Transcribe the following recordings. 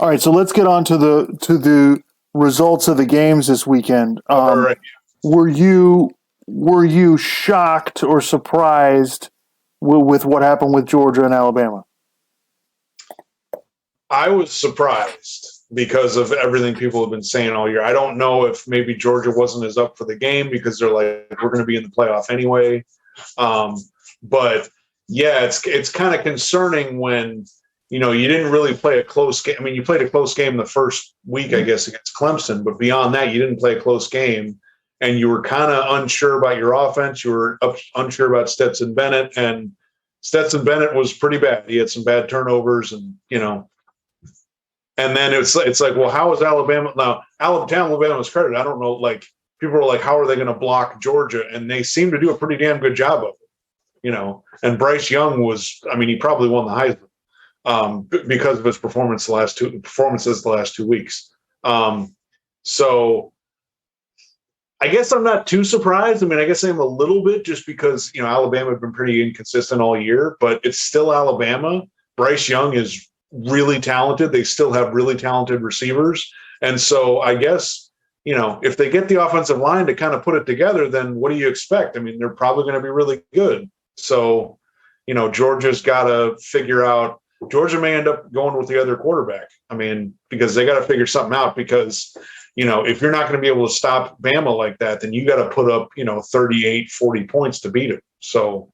All right, so let's get on to the results of the games this weekend. All right. Were you shocked or surprised with what happened with Georgia and Alabama? I was surprised because of everything people have been saying all year. I don't know if maybe Georgia wasn't as up for the game because they're like, we're going to be in the playoff anyway. But yeah, it's kind of concerning when, you didn't really play a close game. I mean, you played a close game the first week, I guess, against Clemson, but beyond that, you didn't play a close game. And you were kind of unsure about your offense. You were unsure about Stetson Bennett, and Stetson Bennett was pretty bad. He had some bad turnovers, and and then it's like, well, how is Alabama now? Alabama's credit, I don't know. Like, people are like, how are they going to block Georgia? And they seem to do a pretty damn good job of it, And Bryce Young he probably won the Heisman because of his performances the last 2 weeks. So I guess I'm not too surprised. I mean, I guess I'm a little bit just because, Alabama had been pretty inconsistent all year, but it's still Alabama. Bryce Young is really talented. They still have really talented receivers. And so I guess, if they get the offensive line to kind of put it together, then what do you expect? I mean, they're probably going to be really good. So, Georgia's got to figure out. Georgia may end up going with the other quarterback. I mean, because they got to figure something out because – if you're not going to be able to stop Bama like that, then you got to put up, 38, 40 points to beat it. So,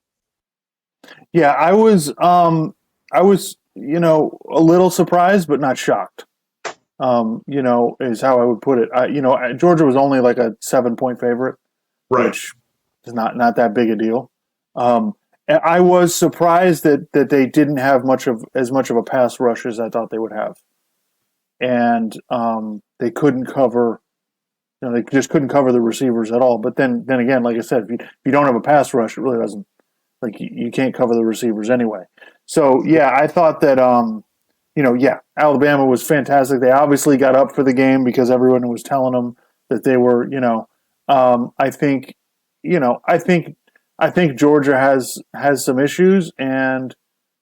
yeah, I was, a little surprised, but not shocked. Is how I would put it. Georgia was only like a 7-point favorite, right, which is not that big a deal. I was surprised that they didn't have as much of a pass rush as I thought they would have. And they couldn't cover, they just couldn't cover the receivers at all. But then again, like I said, if you don't have a pass rush, it really doesn't, you can't cover the receivers anyway. So yeah, I thought that Alabama was fantastic. They obviously got up for the game because everyone was telling them that they were, I think Georgia has some issues, and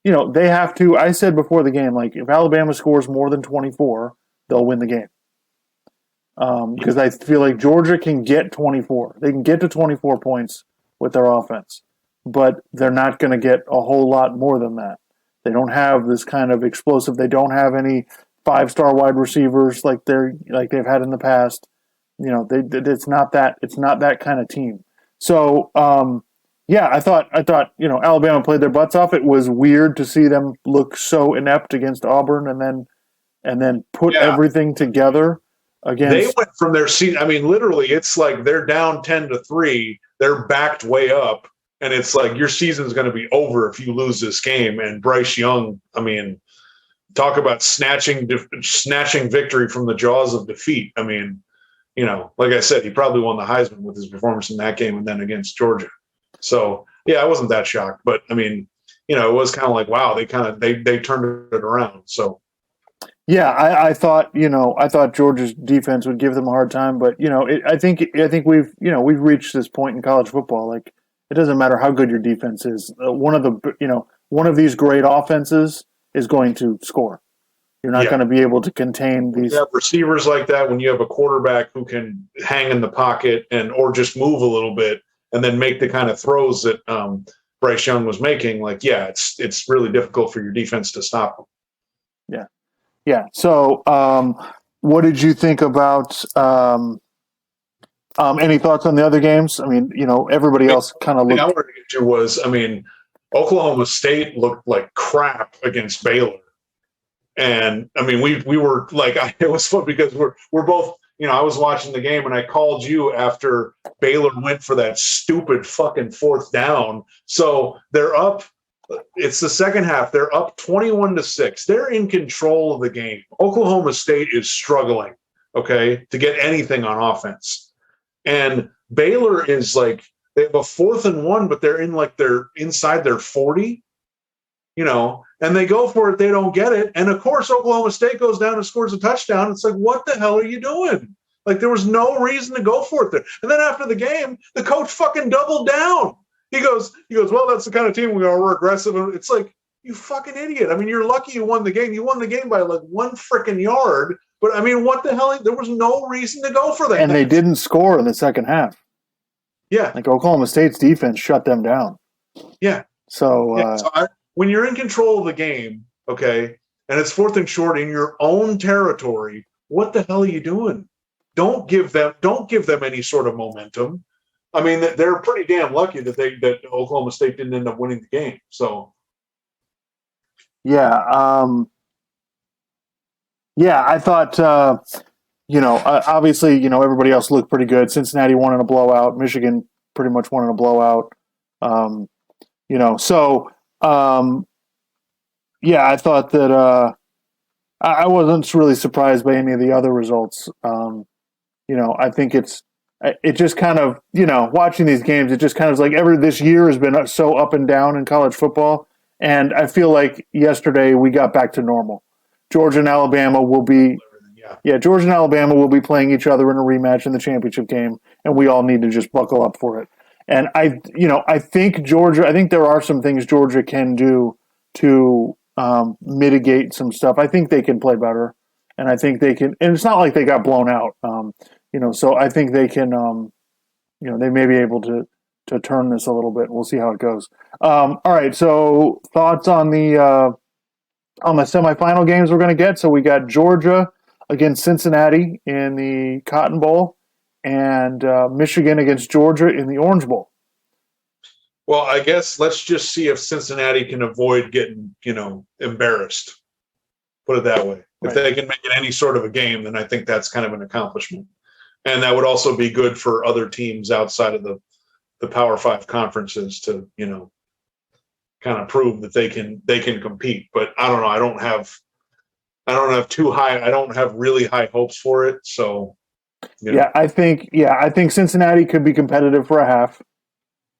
they have to. I said before the game, like, if Alabama scores more than 24, they'll win the game. Because I feel like Georgia can get 24. They can get to 24 points with their offense, but they're not going to get a whole lot more than that. They don't have this kind of explosive. They don't have any 5-star wide receivers like they've had in the past. It's not that kind of team. So. Yeah, I thought Alabama played their butts off. It was weird to see them look so inept against Auburn, and then put everything together against. They went from their seat. I mean, literally, it's like they're down 10-3. They're backed way up, and it's like your season's going to be over if you lose this game. And Bryce Young, I mean, talk about snatching victory from the jaws of defeat. I mean, like I said, he probably won the Heisman with his performance in that game and then against Georgia. So yeah, I wasn't that shocked, but I mean, it was kind of like, wow, they turned it around. So yeah, I thought Georgia's defense would give them a hard time, but I think we've reached this point in college football. Like, it doesn't matter how good your defense is. One of these great offenses is going to score. You're not going to be able to contain these. You have receivers like that when you have a quarterback who can hang in the pocket or just move a little bit and then make the kind of throws that Bryce Young was making. Like, yeah, it's really difficult for your defense to stop them. Yeah. So, what did you think about? Any thoughts on the other games? I mean, everybody else kind of looked. I wanted to get to was, Oklahoma State looked like crap against Baylor, and I mean, we were like, it was fun because we're both. I was watching the game and I called you after Baylor went for that stupid fucking 4th down. So they're up. It's the second half. They're up 21-6. They're in control of the game. Oklahoma State is struggling, to get anything on offense. And Baylor is like, they have a 4th and 1, but they're inside their 40, and they go for it. They don't get it. And of course, Oklahoma State goes down and scores a touchdown. It's like, what the hell are you doing? Like, there was no reason to go for it there. And then after the game, the coach fucking doubled down. He goes, well, that's the kind of team we're aggressive. It's like, You fucking idiot. I mean, you're lucky you won the game. You won the game by like 1 freaking yard. But I mean, what the hell? There was no reason to go for that. And they didn't score in the second half. Yeah. Like Oklahoma State's defense shut them down. Yeah. So, when you're in control of the game, okay, and it's 4th and short in your own territory, what the hell are you doing? Don't give them any sort of momentum. I mean, they're pretty damn lucky that Oklahoma State didn't end up winning the game. So, yeah, I thought, obviously, everybody else looked pretty good. Cincinnati won in a blowout. Michigan pretty much won in a blowout. I thought that I wasn't really surprised by any of the other results. I think it just kind of, watching these games, it just kind of like this year has been so up and down in college football. And I feel like yesterday we got back to normal. Georgia and Alabama will be playing each other in a rematch in the championship game, and we all need to just buckle up for it. And I think there are some things Georgia can do to mitigate some stuff. I think they can play better, and I think they can. And it's not like they got blown out, so I think they can. They may be able to turn this a little bit. We'll see how it goes. All right. So thoughts on the semifinal games we're going to get. So we got Georgia against Cincinnati in the Cotton Bowl, and Michigan against Georgia in the Orange Bowl. Well, I guess let's just see if Cincinnati can avoid getting, embarrassed. Put it that way. If they can make it any sort of a game, then I think that's kind of an accomplishment. And that would also be good for other teams outside of the Power 5 conferences to, kind of prove that they can compete. But I don't know. I don't have really high hopes for it. So I think Cincinnati could be competitive for a half.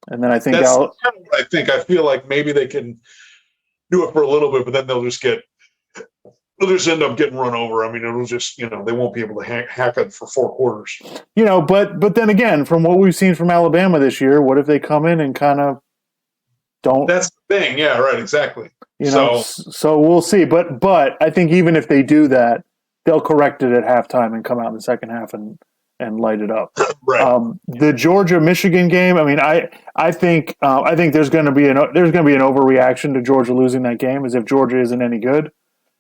And then I think that's kind of what I think. I feel like maybe they can do it for a little bit, but then they'll just end up getting run over. I mean, it'll just, they won't be able to hack it for 4 quarters. But then again, from what we've seen from Alabama this year, what if they come in and kind of don't? That's the thing. Yeah, right. Exactly. So we'll see. But I think even if they do that, they'll correct it at halftime and come out in the second half and light it up. Right. The Georgia-Michigan game. I mean, I think there's going to be an overreaction to Georgia losing that game, as if Georgia isn't any good,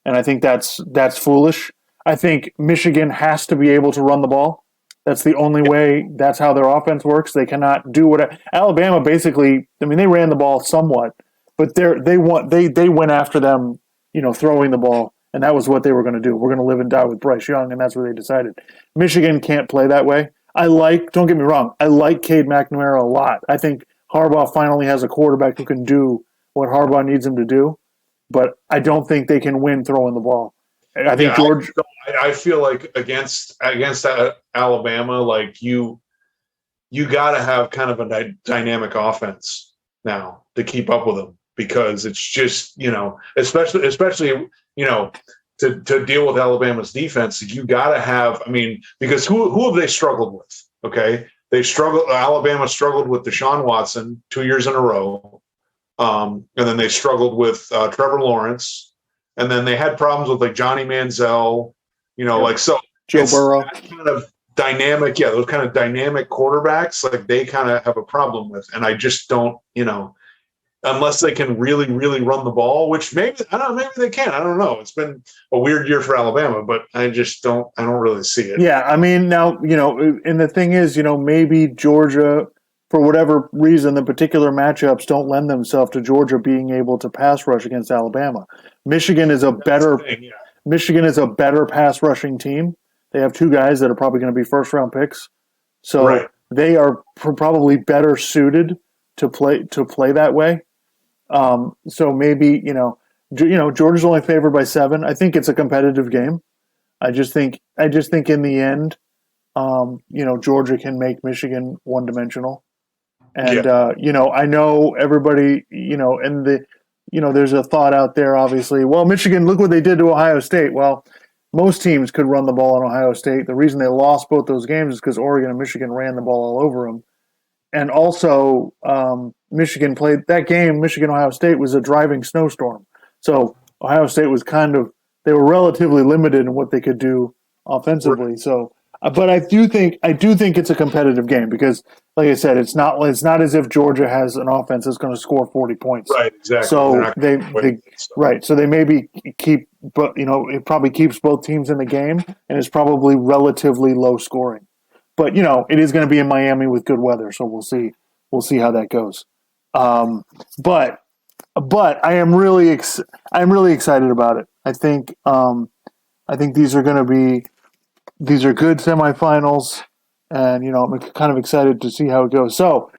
and I think that's foolish. I think Michigan has to be able to run the ball. That's the only way. That's how their offense works. They cannot do what Alabama basically. I mean, they ran the ball somewhat, but they went after them, throwing the ball. And that was what they were going to do. We're going to live and die with Bryce Young, and that's what they decided. Michigan can't play that way. Don't get me wrong, I like Cade McNamara a lot. I think Harbaugh finally has a quarterback who can do what Harbaugh needs him to do, but I don't think they can win throwing the ball. I think George. I feel like against Alabama, like you got to have kind of a dynamic offense now to keep up with them, because it's just, especially to deal with Alabama's defense, you got to have, because who have they struggled with? Okay. Alabama struggled with Deshaun Watson 2 years in a row. And then they struggled with Trevor Lawrence, and then they had problems with like Johnny Manziel, Joe Burrow. Kind of dynamic. Yeah. Those kind of dynamic quarterbacks, like they kind of have a problem with. And I just don't, unless they can really, really run the ball, which maybe they can. I don't know. It's been a weird year for Alabama, but I don't really see it. Yeah. I mean, now, and the thing is, maybe Georgia, for whatever reason, the particular matchups don't lend themselves to Georgia being able to pass rush against Alabama. Michigan is a better pass rushing team. They have 2 guys that are probably going to be first round picks. So they are probably better suited to play that way. So maybe, Georgia's only favored by 7. I think it's a competitive game. I just think in the end, Georgia can make Michigan one-dimensional. And, I know everybody, there's a thought out there, obviously, well, Michigan, look what they did to Ohio State. Well, most teams could run the ball on Ohio State. The reason they lost both those games is because Oregon and Michigan ran the ball all over them. And also, Michigan played that game. Michigan-Ohio State was a driving snowstorm. So Ohio State was they were relatively limited in what they could do offensively. So, but I do think it's a competitive game because, like I said, it's not as if Georgia has an offense that's going to score 40 points. Right, exactly. So right. So they maybe keep, but it probably keeps both teams in the game, and it's probably relatively low scoring. But it is going to be in Miami with good weather, so we'll see. We'll see how that goes. But I'm really excited about it. I think these are good semifinals, and I'm kind of excited to see how it goes. So